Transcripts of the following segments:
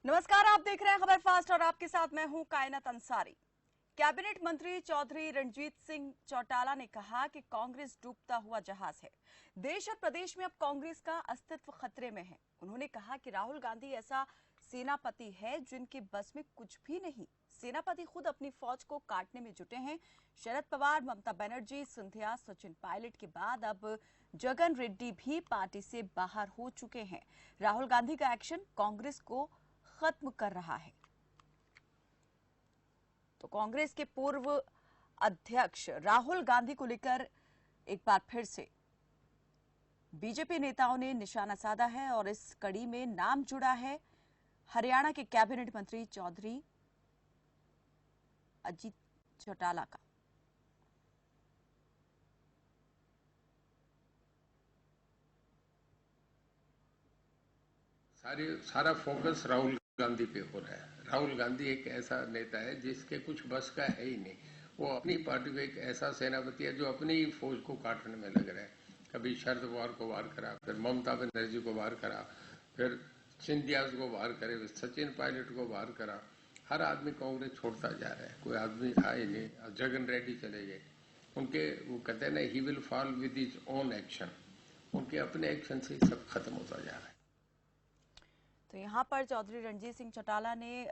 नमस्कार, आप देख रहे हैं खबर फास्ट और आपके साथ मैं हूं कायनात अंसारी। कैबिनेट मंत्री चौधरी रणजीत सिंह चौटाला ने कहा कि कांग्रेस डूबता हुआ जहाज है। देश और प्रदेश में अब कांग्रेस का अस्तित्व खतरे में है। उन्होंने कहा कि राहुल गांधी ऐसा सेनापति है जिनके बस में कुछ भी नहीं। सेनापति खुद अपनी फौज को काटने में जुटे हैं। शरद पवार, ममता बनर्जी, सिंधिया, सचिन पायलट के बाद अब जगन रेड्डी भी पार्टी से बाहर हो चुके हैं। राहुल गांधी का एक्शन कांग्रेस को खत्म कर रहा है। तो कांग्रेस के पूर्व अध्यक्ष राहुल गांधी को लेकर एक बार फिर से बीजेपी नेताओं ने निशाना साधा है और इस कड़ी में नाम जुड़ा है हरियाणा के कैबिनेट मंत्री चौधरी अजीत चौटाला का। सारा फोकस राहुल गांधी पे हो रहा है। राहुल गांधी एक ऐसा नेता है जिसके कुछ बस का है ही नहीं। वो अपनी पार्टी में एक ऐसा सेनापति है जो अपनी फौज को काटने में लग रहा है। कभी शरद पवार को बाहर करा, फिर ममता बनर्जी को बाहर करा, फिर सिंधिया को बाहर करे, फिर सचिन पायलट को बाहर करा। हर आदमी कांग्रेस छोड़ता जा रहा है, कोई आदमी था ही नहीं। जगन रेड्डी चले गए। उनके वो कहते हैं ना, he will fall with his own action. उनके अपने एक्शन से सब खत्म होता जा रहा है। तो यहाँ पर चौधरी रणजीत सिंह चौटाला ने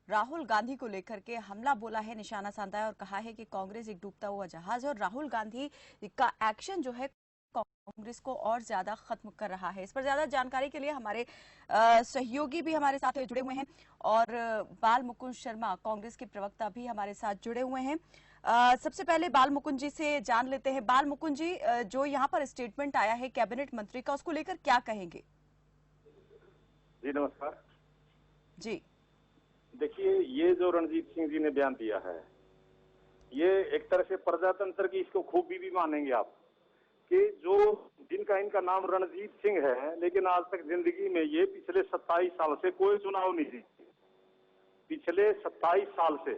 राहुल गांधी को लेकर के हमला बोला है, निशाना साधा है और कहा है कि कांग्रेस एक डूबता हुआ जहाज है और राहुल गांधी का एक्शन जो है कांग्रेस को और ज्यादा खत्म कर रहा है। इस पर ज्यादा जानकारी के लिए हमारे सहयोगी भी हमारे साथ जुड़े हुए हैं और बाल मुकुंद शर्मा कांग्रेस के प्रवक्ता भी हमारे साथ जुड़े हुए हैं। सबसे पहले बाल मुकुंद जी से जान लेते हैं। बाल मुकुंद जी, जो यहाँ पर स्टेटमेंट आया है कैबिनेट मंत्री का, उसको लेकर क्या कहेंगे? जी नमस्कार जी। देखिए, ये जो रणजीत सिंह जी ने बयान दिया है, ये एक तरह से प्रजातंत्र की इसको खूबी भी मानेंगे आप कि जो जिनका इनका नाम रणजीत सिंह है, लेकिन आज तक जिंदगी में ये पिछले 27 साल से कोई चुनाव नहीं जीते। पिछले 27 साल से।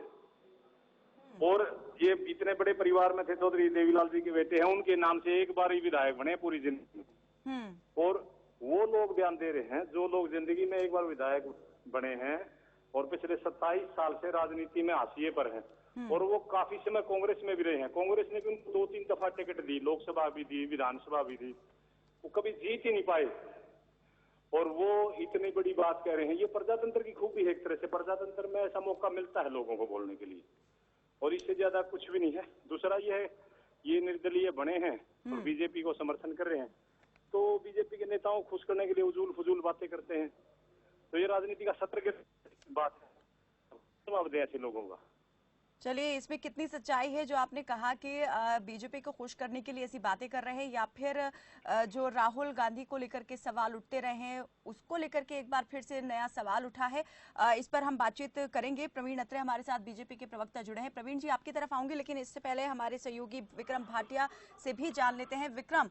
और ये इतने बड़े परिवार में थे, चौधरी देवीलाल जी के बेटे हैं, उनके नाम से एक बार ही विधायक बने पूरी जिंदगी में। और वो लोग बयान दे रहे हैं जो लोग जिंदगी में एक बार विधायक बने हैं और पिछले 27 साल से राजनीति में हाशिए पर हैं, और वो काफी समय कांग्रेस में भी रहे हैं। कांग्रेस ने भी उनको 2-3 दफा टिकट दी, लोकसभा भी दी, विधानसभा भी दी, वो कभी जीत ही नहीं पाए। और वो इतनी बड़ी बात कह रहे हैं। ये प्रजातंत्र की खूबी है। एक तरह से प्रजातंत्र में ऐसा मौका मिलता है लोगों को बोलने के लिए, और इससे ज्यादा कुछ भी नहीं है। दूसरा ये है, ये निर्दलीय बने हैं और बीजेपी को समर्थन कर रहे हैं, तो बीजेपी के नेताओं को खुश करने के लिए उजूल फजूल बातें करते हैं। तो ये राजनीति का सत्र के बात है, जवाब दें ऐसे लोगों का। चलिए, इसमें कितनी सच्चाई है जो आपने कहा कि बीजेपी को खुश करने के लिए ऐसी बातें कर रहे हैं, या फिर जो राहुल गांधी को लेकर के सवाल उठते रहे हैं उसको लेकर के एक बार फिर से नया सवाल उठा है? इस पर हम बातचीत करेंगे। प्रवीण अत्रे हमारे साथ बीजेपी के प्रवक्ता जुड़े हैं। प्रवीण जी, आपकी तरफ आऊंगी, लेकिन इससे पहले हमारे सहयोगी विक्रम भाटिया से भी जान लेते हैं। विक्रम,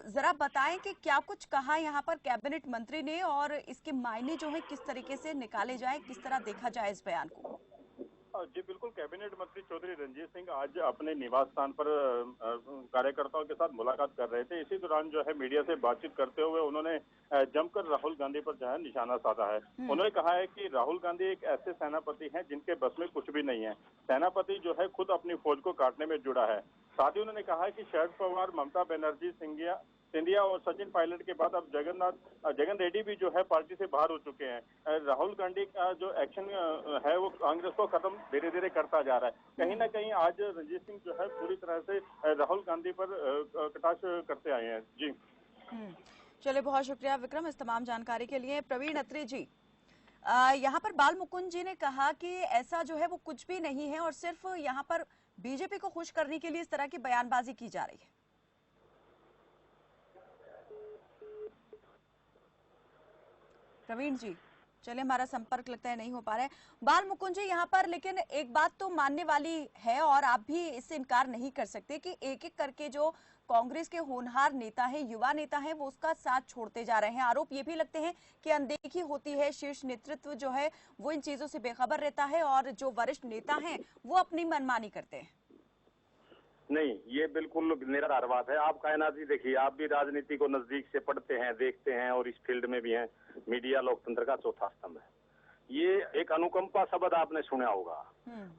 जरा बताएं कि क्या कुछ कहा यहाँ पर कैबिनेट मंत्री ने और इसके मायने जो है किस तरीके से निकाले जाए, किस तरह देखा जाए इस बयान को? जी बिल्कुल, कैबिनेट मंत्री चौधरी रणजीत सिंह आज अपने निवास स्थान पर कार्यकर्ताओं के साथ मुलाकात कर रहे थे। इसी दौरान जो है मीडिया से बातचीत करते हुए उन्होंने जमकर राहुल गांधी पर जो है निशाना साधा है। उन्होंने कहा है कि राहुल गांधी एक ऐसे सेनापति हैं जिनके बस में कुछ भी नहीं है। सेनापति जो है खुद अपनी फौज को काटने में जुड़ा है। साथ ही उन्होंने कहा है कि शरद पवार, ममता बनर्जी, सिंधिया और सचिन पायलट के बाद अब जगन रेड्डी भी जो है पार्टी से बाहर हो चुके हैं। राहुल गांधी का जो एक्शन है वो कांग्रेस को खत्म धीरे धीरे करता जा रहा है। कहीं ना कहीं आज रणजीत सिंह जो है पूरी तरह से राहुल गांधी पर कटाक्ष करते आए हैं। जी चलिए, बहुत शुक्रिया विक्रम इस तमाम जानकारी के लिए। प्रवीण अत्रे जी, यहाँ पर बाल मुकुंद जी ने कहा कि ऐसा जो है वो कुछ भी नहीं है और सिर्फ यहाँ पर बीजेपी को खुश करने के लिए इस तरह की बयानबाजी की जा रही है। प्रवीण जी, चलिए, हमारा संपर्क लगता है नहीं हो पा रहा है। बाल मुकुंद जी, यहाँ पर लेकिन एक बात तो मानने वाली है और आप भी इससे इनकार नहीं कर सकते कि एक एक करके जो कांग्रेस के होनहार नेता हैं, युवा नेता हैं, वो उसका साथ छोड़ते जा रहे हैं। आरोप ये भी लगते हैं कि अनदेखी होती है, शीर्ष नेतृत्व जो है वो इन चीजों से बेखबर रहता है और जो वरिष्ठ नेता हैं वो अपनी मनमानी करते हैं। नहीं, ये बिल्कुल निराधार बात है। आप कायनात जी देखिए, आप भी राजनीति को नजदीक से पढ़ते हैं, देखते हैं और इस फील्ड में भी हैं। मीडिया लोकतंत्र का चौथा स्तंभ है। ये एक अनुकंपा शब्द आपने सुना होगा।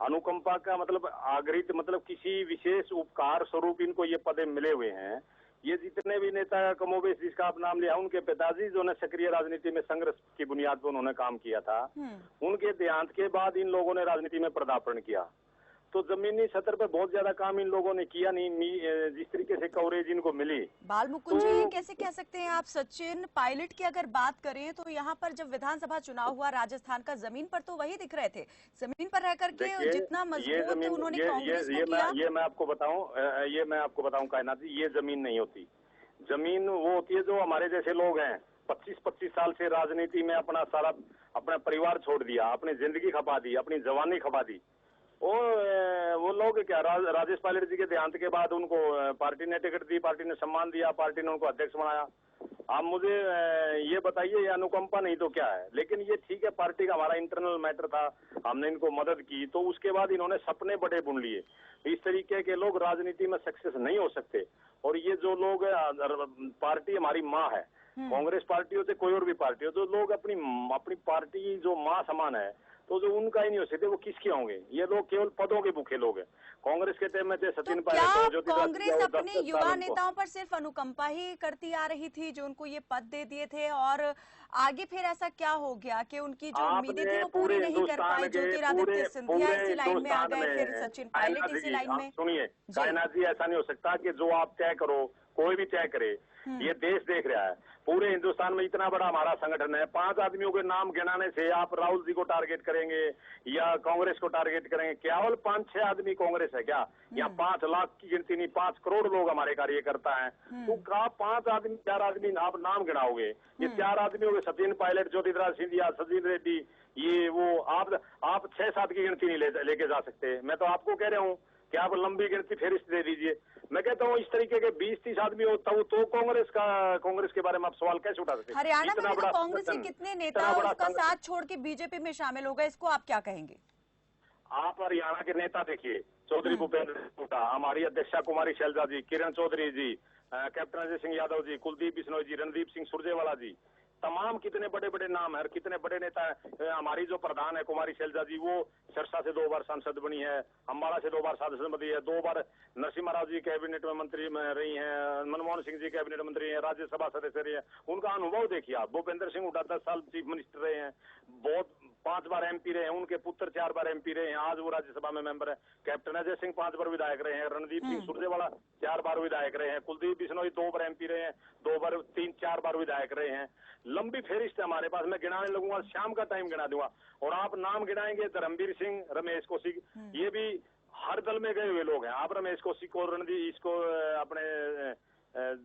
अनुकंपा का मतलब आगृहित, मतलब किसी विशेष उपकार स्वरूप इनको ये पदे मिले हुए हैं। ये जितने भी नेता कमोबेश जिसका आप नाम लिया, उनके पिताजी जो ने सक्रिय राजनीति में संघर्ष की बुनियाद पर उन्होंने काम किया था, उनके देहांत के बाद इन लोगों ने राजनीति में पदार्पण किया। तो जमीनी सतर पे बहुत ज्यादा काम इन लोगों ने किया नहीं। जिस तरीके से कवरेज इनको मिली। बाल मुकुंद जी, ये कैसे कह सकते हैं आप? सचिन पायलट की अगर बात करें तो यहाँ पर जब विधानसभा चुनाव हुआ राजस्थान का, जमीन पर तो वही दिख रहे थे। जमीन पर रह करके जितना मजबूत उन्होंने कांग्रेस को किया। ये मैं आपको बताऊं कायनात जी, ये जमीन नहीं होती। जमीन वो होती है जो हमारे जैसे लोग हैं, 25-25 साल से राजनीति में अपना सारा अपना परिवार छोड़ दिया, अपनी जिंदगी खपा दी, अपनी जवानी खपा दी। वो लोग क्या, राजेश पायलट जी के देहांत के बाद उनको पार्टी ने टिकट दी, पार्टी ने सम्मान दिया, पार्टी ने उनको अध्यक्ष बनाया। आप मुझे ये बताइए, ये अनुकंपा नहीं तो क्या है? लेकिन ये ठीक है, पार्टी का हमारा इंटरनल मैटर था, हमने इनको मदद की, तो उसके बाद इन्होंने सपने बड़े बुन लिए। इस तरीके के लोग राजनीति में सक्सेस नहीं हो सकते। और ये जो लोग, पार्टी हमारी माँ है, कांग्रेस पार्टी हो चाहे कोई और भी पार्टी हो, जो लोग अपनी पार्टी जो माँ समान है, तो जो उनका ही नहीं हो सकते वो किसके होंगे? ये लोग केवल पदों के भूखे लोग हैं। कांग्रेस के टाइम में थे सचिन पायलट, तो कांग्रेस अपने युवा नेताओं पर सिर्फ अनुकंपा ही करती आ रही थी, जो उनको ये पद दे दिए थे, और आगे फिर ऐसा क्या हो गया कि उनकी जो उम्मीदें थी वो पूरी नहीं कर पाए? ज्योतिरादित्य सिंधिया इसी लाइन में आ गए, फिर सचिन पायलट इसी लाइन में। सुनिए कायनात जी, ऐसा नहीं हो सकता कि जो आप तय करो, कोई भी तय करे। ये देश देख रहा है, पूरे हिंदुस्तान में इतना बड़ा हमारा संगठन है, 5 आदमियों के नाम गिनाने से आप राहुल जी को टारगेट करेंगे या कांग्रेस को टारगेट करेंगे? केवल 5-6 आदमी कांग्रेस है क्या? या 5 लाख की गिनती नहीं, 5 करोड़ लोग हमारे कार्यकर्ता हैं। तो का 5 आदमी 4 आदमी आप नाम गिनाओगे? ये 4 आदमियों के सचिन पायलट, ज्योतिरादित्य सिंधिया, सचिन रेड्डी, ये वो आप 6-7 की गिनती नहीं लेके जा सकते। मैं तो आपको कह रहा हूँ कि आप लंबी गिनती फेरिस्त दे दीजिए। मैं कहता हूँ इस तरीके के 20-30 आदमी होता हूँ तो कांग्रेस के बारे में आप सवाल कैसे उठा सकते? हरियाणा में तो कांग्रेस के कितने नेता उसका साथ छोड़ के बीजेपी में शामिल हो गए, इसको आप क्या कहेंगे? आप हरियाणा के नेता देखिए, चौधरी भूपेंद्र हुड्डा, हमारी अध्यक्षा कुमारी शैलजा जी, किरण चौधरी जी, कैप्टन अजय सिंह यादव जी, कुलदीप बिश्नोई जी, रणदीप सिंह सुरजेवाला जी, तमाम कितने बड़े बड़े नाम है और कितने बड़े नेता है। हमारी जो प्रधान है कुमारी शैलजा जी, वो सिरसा से 2 बार सांसद बनी है, अम्बाला से 2 बार सांसद बनी है, 2 बार नरसिम्हा राव जी कैबिनेट में मंत्री में रही हैं, मनमोहन सिंह जी कैबिनेट मंत्री हैं, राज्यसभा सदस्य रही हैं। उनका अनुभव देखिए आप। भूपेंद्र सिंह हुड्डा 10 साल चीफ मिनिस्टर रहे हैं, बहुत 5 बार MP रहे हैं, उनके पुत्र 4 बार MP रहे हैं, आज वो राज्यसभा में मेंबर है। कैप्टन अजय सिंह 5 बार विधायक रहे हैं, रणदीप सिंह सुरजेवाला 4 बार विधायक रहे हैं, कुलदीप बिश्नोई 2 बार MP रहे हैं, 2 बार 3-4 बार विधायक रहे हैं। लंबी फेरिस्त है हमारे पास, मैं गिनाने लगूंगा, शाम का टाइम गिना दूंगा। और आप नाम गिनाएंगे, धर्मवीर सिंह, रमेश कौशिक, ये भी हर दल में गए हुए लोग हैं। आप रमेश कौशिक को, रणदीप, इसको अपने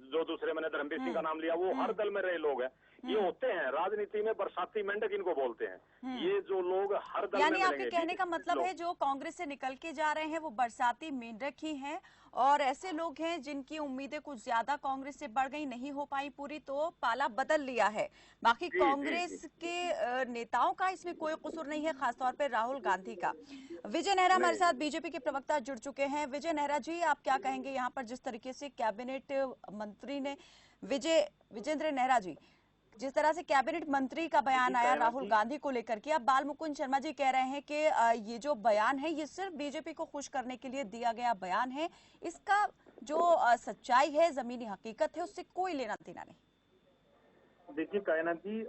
जो दूसरे मैंने धर्मवीर सिंह का नाम लिया, वो हर दल में रहे लोग हैं। ये होते हैं राजनीति में बरसाती मेंढक इनको बोलते हैं। ये जो लोग हर दल में यानी आपके कहने का मतलब है जो कांग्रेस से निकल के जा रहे हैं वो बरसाती मेंढक ही हैं, और ऐसे लोग हैं जिनकी उम्मीदें कुछ ज्यादा कांग्रेस से बढ़ गई, नहीं हो पाई पूरी, तो पाला बदल लिया है। बाकी कांग्रेस के नेताओं का इसमें कोई कसूर नहीं है, खासतौर पर राहुल गांधी का। विजय नेहरा हमारे साथ बीजेपी के प्रवक्ता जुड़ चुके हैं। विजय नेहरा जी, आप क्या कहेंगे यहाँ पर जिस तरीके से कैबिनेट मंत्री ने, विजेंद्र नेहरा जी, जिस तरह से कैबिनेट मंत्री का बयान आया राहुल गांधी को लेकर के, अब बाल मुकुंद शर्मा जी कह रहे हैं कि ये जो बयान है ये सिर्फ बीजेपी को खुश करने के लिए दिया गया बयान है, इसका जो सच्चाई है, जमीनी हकीकत है, उससे कोई लेना देना नहीं। देखिए कायनात जी,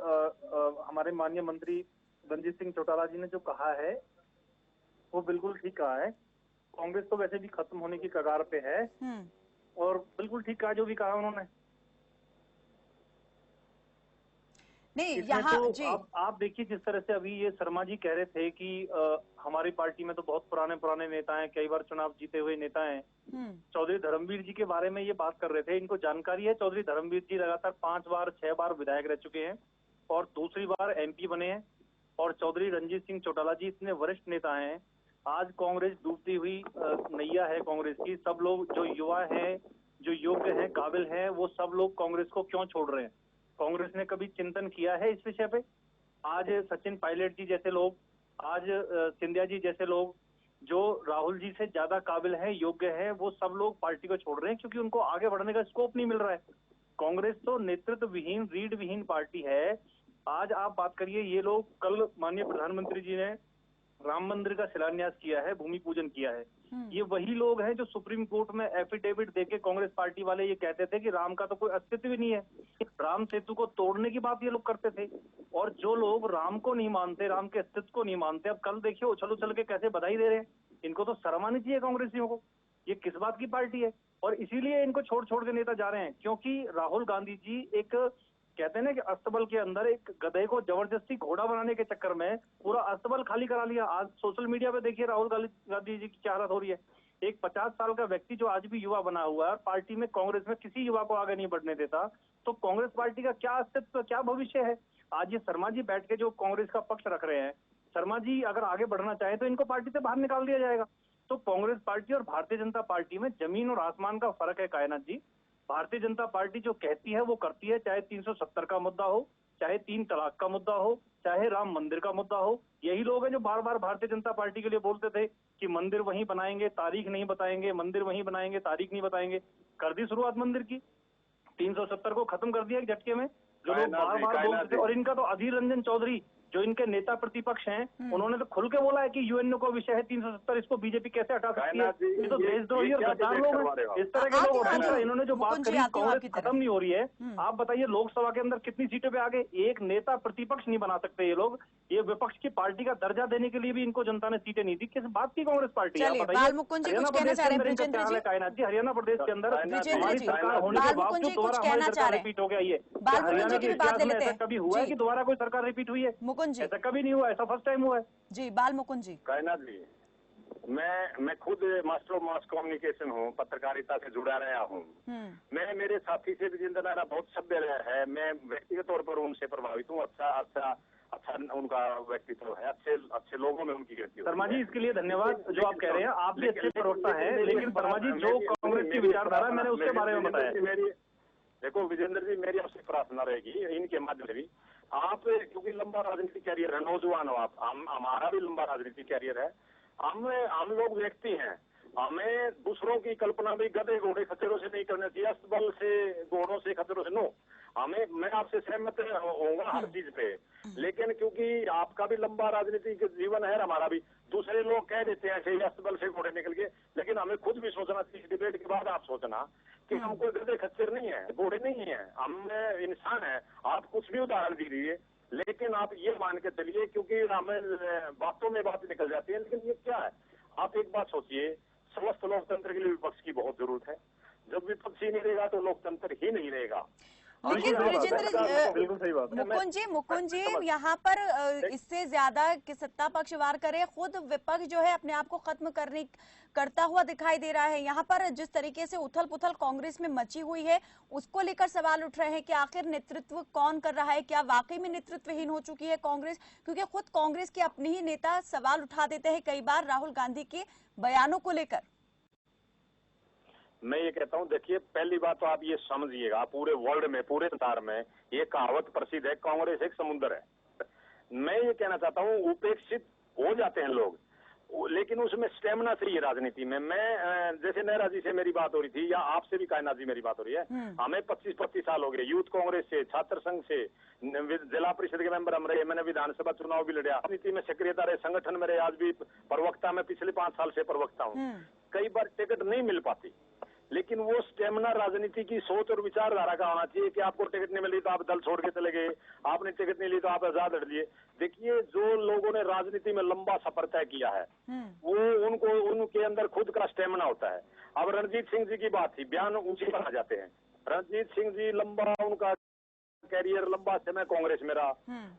हमारे माननीय मंत्री रणजीत सिंह चौटाला जी ने जो कहा है वो बिल्कुल ठीक कहा है। कांग्रेस तो वैसे भी खत्म होने की कगार पे है, और बिल्कुल ठीक कहा जो भी कहा उन्होंने। नहीं यहाँ तो जी, आप देखिए जिस तरह से अभी ये शर्मा जी कह रहे थे कि हमारी पार्टी में तो बहुत पुराने नेता हैं, कई बार चुनाव जीते हुए नेता हैं। चौधरी धर्मवीर जी के बारे में ये बात कर रहे थे, इनको जानकारी है चौधरी धर्मवीर जी लगातार 5 बार 6 बार विधायक रह चुके हैं और दूसरी बार MP बने हैं। और चौधरी रणजीत सिंह चौटाला जी इतने वरिष्ठ नेता हैं। आज कांग्रेस डूबती हुई नैया है कांग्रेस की। सब लोग जो युवा हैं, जो योग्य हैं, काबिल हैं, वो सब लोग कांग्रेस को क्यों छोड़ रहे हैं? कांग्रेस ने कभी चिंतन किया है इस विषय पे? आज सचिन पायलट जी जैसे लोग, आज सिंधिया जी जैसे लोग, जो राहुल जी से ज्यादा काबिल है, योग्य है, वो सब लोग पार्टी को छोड़ रहे हैं क्योंकि उनको आगे बढ़ने का स्कोप नहीं मिल रहा है। कांग्रेस तो नेतृत्व विहीन, रीढ़ विहीन पार्टी है। आज आप बात करिए, ये लोग, कल माननीय प्रधानमंत्री जी ने राम मंदिर का शिलान्यास किया है, भूमि पूजन किया है। ये वही लोग हैं जो सुप्रीम कोर्ट में एफिडेविट देके कांग्रेस पार्टी वाले ये कहते थे कि राम का तो कोई अस्तित्व ही नहीं है, राम सेतु को तोड़ने की बात ये लोग करते थे। और जो लोग राम को नहीं मानते, राम के अस्तित्व को नहीं मानते, अब कल देखिए उछल उछल के कैसे बधाई दे रहे हैं। इनको तो शर्म आनी चाहिए कांग्रेसियों को, ये किस बात की पार्टी है। और इसीलिए इनको छोड़ छोड़ के नेता जा रहे हैं, क्योंकि राहुल गांधी जी एक, कहते हैं ना कि अस्तबल के अंदर एक गधे को जबरदस्ती घोड़ा बनाने के चक्कर में पूरा अस्तबल खाली करा लिया। आज सोशल मीडिया पे देखिए राहुल गांधी जी की क्या हालत हो रही है। एक 50 साल का व्यक्ति जो आज भी युवा बना हुआ है, पार्टी में, कांग्रेस में किसी युवा को आगे नहीं बढ़ने देता, तो कांग्रेस पार्टी का क्या अस्तित्व, क्या भविष्य है। आज ये शर्मा जी बैठ के जो कांग्रेस का पक्ष रख रहे हैं, शर्मा जी अगर आगे बढ़ना चाहे तो इनको पार्टी से बाहर निकाल दिया जाएगा। तो कांग्रेस पार्टी और भारतीय जनता पार्टी में जमीन और आसमान का फर्क है कायनाथ जी। भारतीय जनता पार्टी जो कहती है वो करती है, चाहे 370 का मुद्दा हो, चाहे 3 तलाक का मुद्दा हो, चाहे राम मंदिर का मुद्दा हो। यही लोग हैं जो बार बार भारतीय जनता पार्टी के लिए बोलते थे कि मंदिर वहीं बनाएंगे, तारीख नहीं बताएंगे, मंदिर वहीं बनाएंगे, तारीख नहीं बताएंगे। कर दी शुरुआत मंदिर की, 370 को खत्म कर दिया एक झटके में, जो लोग बार बार बोलते थे। और इनका तो अधीर रंजन चौधरी जो इनके नेता प्रतिपक्ष हैं, उन्होंने तो खुल के बोला है कि यूएनओ का विषय है 370, इसको बीजेपी कैसे हटा सकती है। ये तो देशद्रोही और गद्दार लोग हैं, इस तरह के लोग। और दूसरा, इन्होंने जो बात करी कांग्रेस खत्म नहीं हो रही है, आप बताइए लोकसभा के अंदर कितनी सीटों पे आगे, एक नेता प्रतिपक्ष नहीं बना सकते ये लोग। ये विपक्ष की पार्टी का दर्जा देने के लिए भी इनको जनता ने सीटें नहीं दी। किस बात की कांग्रेस पार्टी है बताइए। हरियाणा प्रदेश, हरियाणा प्रदेश के अंदर हमारी सरकार होने के बावजूद दोबारा हमारी सरकार रिपीट हो गया। ये हरियाणा के इतिहास में ऐसा कभी हुआ है कि दोबारा कोई सरकार रिपीट हुई है? ऐसा कभी नहीं हुआ, ऐसा फर्स्ट टाइम हुआ है जी। बाल मुकुंद जी, कायनाथ जी, मैं खुद मास्टर ऑफ मास कम्युनिकेशन हूँ, पत्रकारिता से जुड़ा रहा हूँ। मैं मेरे साथी से विजेंद्र नारा बहुत सभ्य है, मैं व्यक्तिगत तौर पर उनसे प्रभावित हूँ। अच्छा उनका व्यक्तित्व है, अच्छे लोगों में उनकी गिरती है। शर्मा जी, इसके लिए धन्यवाद जो आप कह रहे हैं, आप भी अच्छे प्रवक्ता हैं। लेकिन शर्मा जी, जो कांग्रेस की विचारधारा, मैंने उसके बारे में बताया। देखो विजेंद्र जी, मेरी आपसे प्रार्थना रहेगी इनके माध्यम से भी, आप क्योंकि लंबा राजनीतिक कैरियर है, नौजवान हो आप, हमारा भी लंबा राजनीतिक कैरियर है। हम लोग व्यक्ति हैं, हमें दूसरों की कल्पना भी गधे घोड़े खच्चरों से नहीं करना चाहिए, अस्तबल से, घोड़ों से, खच्चरों से। नो, मैं आपसे सहमत होऊंगा हर चीज पे, लेकिन क्योंकि आपका भी लंबा राजनीतिक जीवन है, हमारा भी, दूसरे लोग कह देते हैं ऐसे अस्तबल से घोड़े निकल के, लेकिन हमें खुद भी सोचना चाहिए। डिबेट के बाद आप सोचना कि हम कोई गधे खच्चर नहीं है, घोड़े नहीं है, हम इंसान है। आप कुछ भी उदाहरण दीजिए, लेकिन आप ये मान के चलिए, क्योंकि हमें बातों में बात निकल जाती है, लेकिन ये क्या है, आप एक बात सोचिए, स्वस्थ लोकतंत्र के लिए विपक्ष की बहुत जरूरत है। जब विपक्ष ही नहीं रहेगा तो लोकतंत्र ही नहीं रहेगा। लेकिन मुकुंद जी, यहाँ पर इससे ज्यादा कि सत्ता पक्ष वार करे, खुद विपक्ष जो है अपने आप को खत्म करता हुआ दिखाई दे रहा है। यहाँ पर जिस तरीके से उथल पुथल कांग्रेस में मची हुई है, उसको लेकर सवाल उठ रहे हैं कि आखिर नेतृत्व कौन कर रहा है, क्या वाकई में नेतृत्वहीन हो चुकी है कांग्रेस। क्योंकि खुद कांग्रेस के अपने ही नेता सवाल उठा देते हैं कई बार राहुल गांधी के बयानों को लेकर। मैं ये कहता हूँ, देखिए पहली बात तो आप ये समझिएगा, पूरे वर्ल्ड में, पूरे संसार में ये कहावत प्रसिद्ध है, कांग्रेस एक समुद्र है। मैं ये कहना चाहता हूँ, उपेक्षित हो जाते हैं लोग, लेकिन उसमें स्टेमिना चाहिए राजनीति में। मैं जैसे नेहरा जी से मेरी बात हो रही थी, या आपसे भी कायनाथ जी मेरी बात हो रही है, हमें 25 साल हो गए, यूथ कांग्रेस से, छात्र संघ से, जिला परिषद के मेंबर हम रहे, मैंने विधानसभा चुनाव भी लड़ा, राजनीति में सक्रियता रहे, संगठन में रहे, आज भी प्रवक्ता में, पिछले 5 साल से प्रवक्ता हूँ। कई बार टिकट नहीं मिल पाती, लेकिन वो स्टेमिना राजनीति की सोच और विचारधारा का होना चाहिए कि आपको टिकट नहीं मिली तो आप दल छोड़ के चले गए, आपने टिकट नहीं ली तो आप आजाद लड़ लिए। देखिए, जो लोगों ने राजनीति में लंबा सफर तय किया है, वो उनके अंदर खुद का स्टेमिना होता है। अब रणजीत सिंह जी की बात थी, बयान ऊंची पर आ जाते हैं। रणजीत सिंह जी लंबा, उनका कैरियर लंबा समय कांग्रेस में रहा,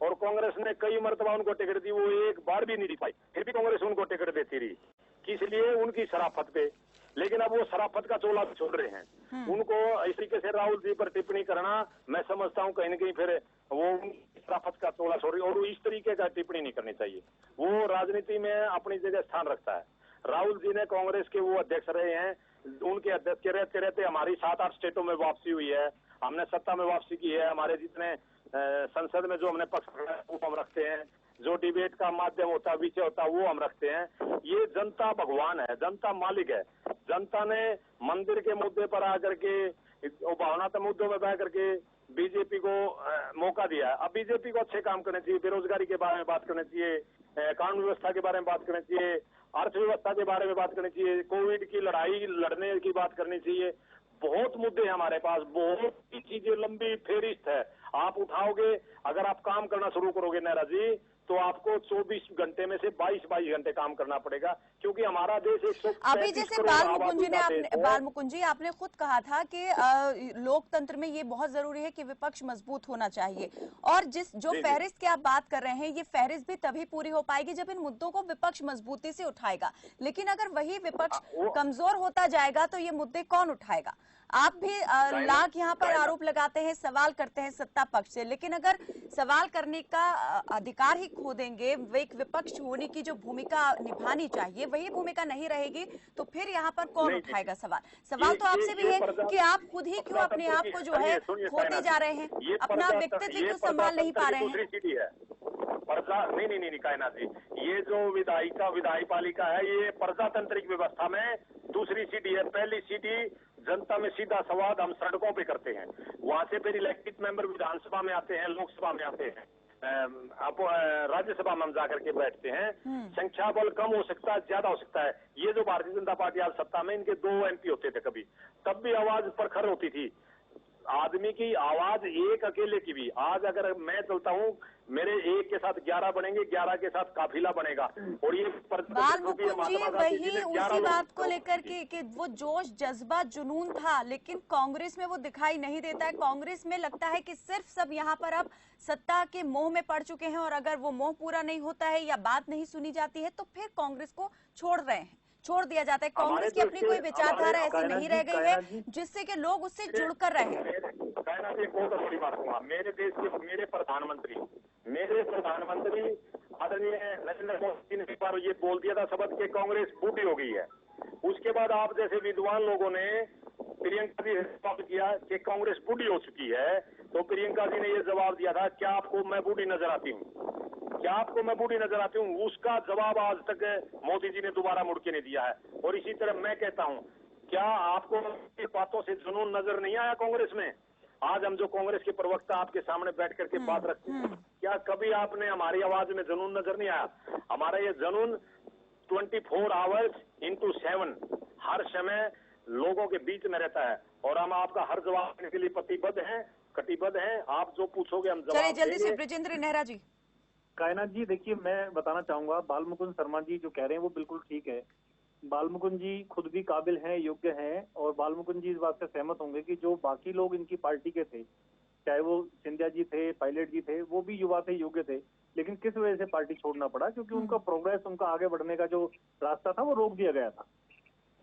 और कांग्रेस ने कई मरतबा उनको टिकट दी, वो एक बार भी नहीं दी पाई, फिर भी कांग्रेस उनको टिकट देती रही। किस लिए? उनकी शराफत पे। लेकिन अब वो शराफत का चोला छोड़ रहे हैं। उनको इस तरीके से राहुल जी पर टिप्पणी करना, मैं समझता हूँ कहीं न कहीं फिर वो शराफत का चोला छोड़ रही, और इस तरीके का टिप्पणी नहीं करनी चाहिए। वो राजनीति में अपनी जगह स्थान रखता है। राहुल जी ने कांग्रेस के वो अध्यक्ष रहे हैं, उनके अध्यक्ष के रहते रहते हमारी 7-8 स्टेटों में वापसी हुई है, हमने सत्ता में वापसी की है, हमारे जितने संसद में जो हमने पक्ष वो हम रखते हैं, जो डिबेट का माध्यम होता है, विषय होता है, वो हम रखते हैं। ये जनता भगवान है, जनता मालिक है। जनता ने मंदिर के मुद्दे पर आकर के, भावनात्मक मुद्दों में बह करके बीजेपी को मौका दिया है। अब बीजेपी को अच्छे काम करने चाहिए, बेरोजगारी के बारे में बात करनी चाहिए, कानून व्यवस्था के बारे में बात करनी चाहिए, अर्थव्यवस्था के बारे में बात करनी चाहिए, कोविड की लड़ाई लड़ने की बात करनी चाहिए। बहुत मुद्दे हैं हमारे पास, बहुत ही चीजें, लंबी फेरिस्त है। आप उठाओगे, अगर आप काम करना शुरू करोगे नेहरा जी, तो आपको 24 घंटे में से 22 घंटे काम करना पड़ेगा, क्योंकि हमारा देश 135 अभी जैसे बाल मुकुंद जी आपने खुद कहा था कि लोकतंत्र में ये बहुत जरूरी है कि विपक्ष मजबूत होना चाहिए, और जो फहरिस्त की आप बात कर रहे हैं, ये फहरिस्त भी तभी पूरी हो पाएगी जब इन मुद्दों को विपक्ष मजबूती से उठाएगा। लेकिन अगर वही विपक्ष कमजोर होता जाएगा तो ये मुद्दे कौन उठाएगा? आप भी लाख यहाँ पर आरोप लगाते हैं, सवाल करते हैं सत्ता पक्ष से, लेकिन अगर सवाल करने का अधिकार ही खो देंगे, वे एक विपक्ष होने की जो भूमिका निभानी चाहिए वही भूमिका नहीं रहेगी, तो फिर यहाँ पर कौन उठाएगा सवाल? सवाल तो आपसे भी है कि आप खुद ही क्यों अपने आप को जो है खोते जा रहे हैं, अपना व्यक्तित्व क्यों संभाल नहीं पा रहे हैं? नहीं कायनात जी, ये जो विधायपालिका है, ये प्रजातांत्रिक व्यवस्था में दूसरी सीढ़ी है। पहली सीढ़ी जनता में सीधा संवाद हम सड़कों पे करते हैं, वहां से फिर इलेक्टेड मेंबर विधानसभा में आते हैं, लोकसभा में आते हैं, राज्यसभा में हम जाकर के बैठते हैं। संख्या बल कम हो सकता है, ज्यादा हो सकता है। ये जो भारतीय जनता पार्टी आज सत्ता में, इनके 2 MP होते थे कभी, तब भी आवाज प्रखर होती थी। आदमी की आवाज एक अकेले की भी, आज अगर मैं चलता हूँ, मेरे एक के साथ 11 बनेंगे, 11 के साथ काफिला बनेगा। और ये बाल मुकुंद जी वही उसी बात को लेकर कि वो जोश, जज्बा, जुनून था, लेकिन कांग्रेस में वो दिखाई नहीं देता है। कांग्रेस में लगता है कि सिर्फ सब यहाँ पर अब सत्ता के मोह में पड़ चुके हैं, और अगर वो मोह पूरा नहीं होता है या बात नहीं सुनी जाती है तो फिर कांग्रेस को छोड़ रहे हैं, छोड़ दिया जाता है। कांग्रेस की अपनी कोई विचारधारा ऐसी नहीं रह गई है जिससे कि लोग उससे जुड़कर रहे। एक बहुत अच्छी बात हुआ, मेरे देश के मेरे प्रधानमंत्री आदरणीय नरेंद्र मोदी ने एक बार ये बोल दिया था शब्द कि कांग्रेस बूढ़ी हो गई है। उसके बाद आप जैसे विद्वान लोगों ने प्रियंका जी जवाब किया कि कांग्रेस बूढ़ी हो चुकी है, तो प्रियंका जी ने ये जवाब दिया था, क्या आपको मैं बूढ़ी नजर आती हूँ? क्या आपको मैं बूढ़ी नजर आती हूँ? उसका जवाब आज तक मोदी जी ने दोबारा मुड़ के नहीं दिया है। और इसी तरह मैं कहता हूँ, क्या आपको बातों से जुनून नजर नहीं आया कांग्रेस में? आज हम जो कांग्रेस के प्रवक्ता आपके सामने बैठ करके बात रखते हैं, क्या कभी आपने हमारी आवाज में जुनून नजर नहीं आया? हमारा ये जुनून 24 आवर्स into 7 हर समय लोगों के बीच में रहता है, और हम आपका हर जवाब देने के लिए कटिबद्ध हैं। आप जो पूछोगे हम जवाब देंगे। जल्दी से ब्रजेंद्र नेहरा जी। कायनात जी देखिए, मैं बताना चाहूंगा, बाल मुकुंद शर्मा जी जो कह रहे हैं वो बिल्कुल ठीक है। बाल मुकुंद जी खुद भी काबिल हैं, योग्य हैं, और बाल मुकुंद जी इस बात से सहमत होंगे कि जो बाकी लोग इनकी पार्टी के थे, चाहे वो सिंधिया जी थे, पायलट जी थे, वो भी युवा थे, योग्य थे, लेकिन किस वजह से पार्टी छोड़ना पड़ा? क्योंकि उनका प्रोग्रेस, उनका आगे बढ़ने का जो रास्ता था वो रोक दिया गया था।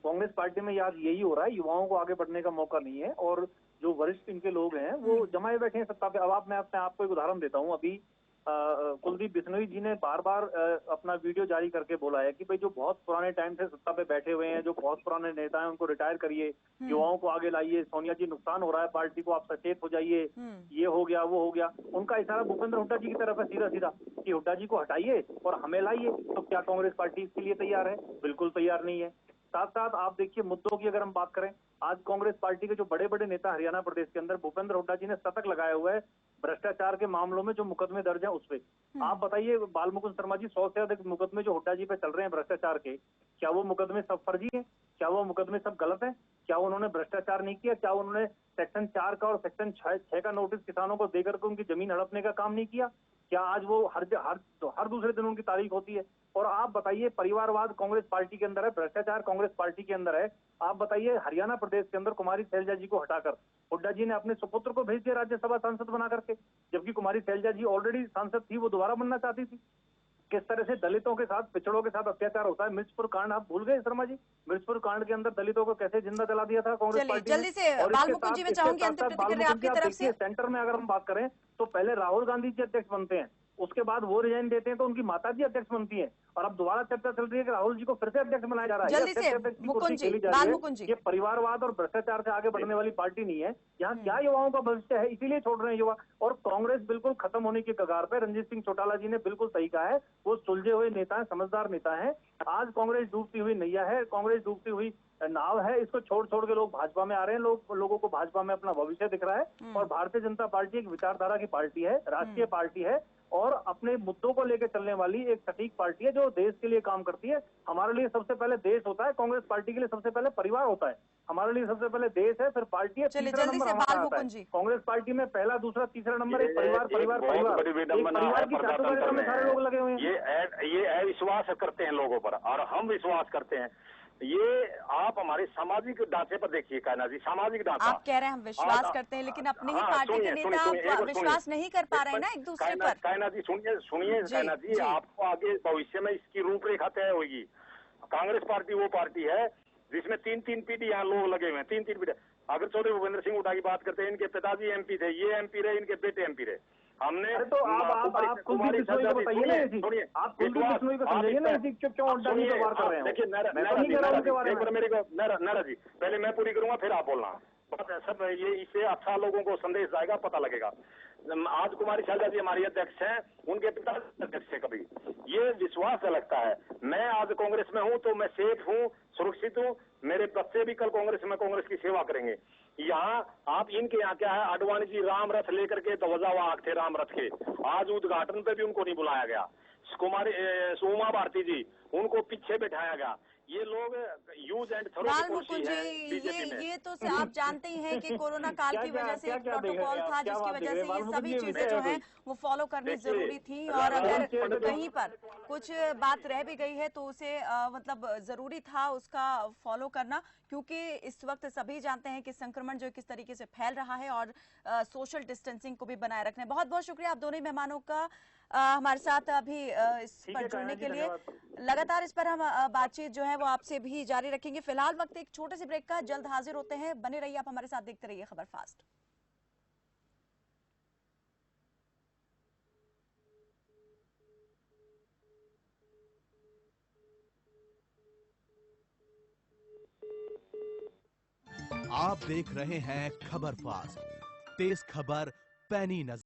कांग्रेस पार्टी में आज यही हो रहा है, युवाओं को आगे बढ़ने का मौका नहीं है, और जो वरिष्ठ इनके लोग हैं वो जमाए बैठे हैं सत्ता पे। अब मैं अपने आपको एक उदाहरण देता हूँ। अभी कुलदीप बिश्नोई जी ने बार बार अपना वीडियो जारी करके बोला है कि भाई जो बहुत पुराने टाइम से सत्ता पे बैठे हुए हैं, जो बहुत पुराने नेता हैं, उनको रिटायर करिए, युवाओं को आगे लाइए, सोनिया जी नुकसान हो रहा है पार्टी को, आप सचेत हो जाइए, ये हो गया वो हो गया। उनका इशारा भूपेंद्र हुड्डा जी की तरफ है सीधा सीधा कि हुड्डा जी को हटाइए और हमें लाइए। तो क्या कांग्रेस पार्टी इसके लिए तैयार है? बिल्कुल तैयार नहीं है। साथ साथ आप देखिए मुद्दों की अगर हम बात करें, आज कांग्रेस पार्टी के जो बड़े बड़े नेता हरियाणा प्रदेश के अंदर, भूपेंद्र हुड्डा जी ने शतक लगाया हुआ है भ्रष्टाचार के मामलों में जो मुकदमे दर्ज है उस पे। आप बताइए बाल मुकुंद शर्मा जी, 100 से अधिक मुकदमे जो हुड्डा जी पे चल रहे हैं भ्रष्टाचार के, क्या वो मुकदमे सब फर्जी हैं? क्या वो मुकदमे सब गलत हैं? क्या उन्होंने भ्रष्टाचार नहीं किया? क्या उन्होंने सेक्शन 4 का और सेक्शन 6 का नोटिस किसानों को देकर के उनकी जमीन हड़पने का काम नहीं किया? क्या आज वो हर दूसरे दिन उनकी तारीख होती है? और आप बताइए, परिवारवाद कांग्रेस पार्टी के अंदर है, भ्रष्टाचार कांग्रेस पार्टी के अंदर है। आप बताइए, हरियाणा प्रदेश के अंदर कुमारी शैलजा जी को हटाकर हुड्डा जी ने अपने सुपुत्र को भेज दिया राज्यसभा सांसद बना करके, जबकि कुमारी शैलजा जी ऑलरेडी सांसद थी, वो दोबारा बनना चाहती थी। किस तरह से दलितों के साथ, पिछड़ों के साथ अत्याचार होता है। मिर्चपुर कांड आप भूल गए शर्मा जी? मिर्चपुर कांड के अंदर दलितों को कैसे जिंदा जला दिया था कांग्रेस पार्टी ने। जल्दी से बाल मुकुंद जी, मैं चाहूंगी अंतिम प्रतिक्रिया आपकी तरफ से। सेंटर में अगर हम बात करें तो पहले राहुल गांधी जी अध्यक्ष बनते हैं, उसके बाद वो रिजाइन देते हैं तो उनकी माताजी अध्यक्ष बनती है, और अब दोबारा चर्चा चल रही है कि राहुल जी को फिर से अध्यक्ष बनाया जा रहा है। जल्दी से मुकुंद जी, बाल मुकुंद जी, ये परिवारवाद और भ्रष्टाचार से आगे बढ़ने वाली पार्टी नहीं है। यहाँ क्या युवाओं का भविष्य है, इसीलिए छोड़ रहे हैं युवा। और कांग्रेस बिल्कुल खत्म होने की कगार पे। रणजीत सिंह चौटाला जी ने बिल्कुल सही कहा है, वो सुलझे हुए नेता है, समझदार नेता है। आज कांग्रेस डूबती हुई नैया है, कांग्रेस डूबती हुई नाव है। इसको छोड़ छोड़ के लोग भाजपा में आ रहे हैं, लोगों को भाजपा में अपना भविष्य दिख रहा है। और भारतीय जनता पार्टी एक विचारधारा की पार्टी है, राष्ट्रीय पार्टी है, और अपने मुद्दों को लेकर चलने वाली एक सटीक पार्टी है जो देश के लिए काम करती है। हमारे लिए सबसे पहले देश होता है, कांग्रेस पार्टी के लिए सबसे पहले परिवार होता है। हमारे लिए सबसे पहले देश है, फिर पार्टी है, तीसरा नंबर हमारा आता है। कांग्रेस पार्टी में पहला, दूसरा, तीसरा नंबर एक परिवार, परिवार, परिवार। परिवार की चाटुकारिता में सारे लोग लगे हुए हैं। ये अविश्वास करते हैं लोगों पर, और हम विश्वास करते हैं। ये आप हमारे सामाजिक ढांचे पर देखिए कायनात जी, सामाजिक ढांचा। आप कह रहे हैं हम विश्वास करते हैं, लेकिन अपने ही पार्टी के नेता आप विश्वास नहीं कर पा रहे हैं ना एक दूसरे पर। कायनात जी सुनिए कायनात जी, आपको आगे भविष्य में इसकी रूपरेखा तय होगी। कांग्रेस पार्टी वो पार्टी है जिसमें तीन पीढ़ी यहाँ लोग लगे हुए हैं, तीन पीढ़ी। अगर चौधरी भूपेंद्र सिंह हुड्डा की बात करते हैं, इनके पिताजी एमपी थे, ये एमपी रहे, इनके बेटे एमपी रहे। हमने तो आप कुलदीप बिश्नोई को बताइए ना, आप कुलदीप बिश्नोई को समझाइए ना, क्यों अड्डा की व्यवहार कर रहे हैं। देखिए नारा जी, पहले मैं पूरी करूंगा फिर आप बोलना। सब ये इससे अच्छा लोगों को संदेश जाएगा, पता लगेगा। आज कुमारी शैलजा जी हमारी अध्यक्ष हैं, उनके पिता अध्यक्ष है। कभी ये विश्वास लगता है। मैं आज कांग्रेस में हूं तो मैं सेफ हूं, सुरक्षित हूं। मेरे बच्चे भी कल कांग्रेस में कांग्रेस की सेवा करेंगे। यहाँ आप इनके यहाँ क्या है, आडवाणी जी राम रथ लेकर के ध्वजावाहक थे राम रथ के, आज उद्घाटन पे भी उनको नहीं बुलाया गया। कुमारी उमा भारती जी, उनको पीछे बैठाया गया। ये लोग यूज एंड थ्रो लाल मुकुंद जी, ये तो आप जानते ही हैं कि कोरोना काल की वजह से एक प्रोटोकॉल था, जिसकी वजह से ये सभी चीजें जो हैं वो फॉलो करनी जरूरी थी। और अगर कहीं पर कुछ बात रह भी गई है तो उसे मतलब जरूरी था उसका फॉलो करना, क्योंकि इस वक्त सभी जानते हैं कि संक्रमण जो किस तरीके से फैल रहा है, और सोशल डिस्टेंसिंग को भी बनाए रखना है। बहुत बहुत शुक्रिया आप दोनों ही मेहमानों का हमारे साथ अभी इस पर जुड़ने के लिए। लगातार इस पर हम बातचीत जो है वो आपसे भी जारी रखेंगे। फिलहाल वक्त एक छोटे से ब्रेक का, जल्द हाजिर होते हैं। बने रहिए आप हमारे साथ, देखते रहिए खबर फास्ट। आप देख रहे हैं खबर फास्ट, तेज खबर पैनी नजर।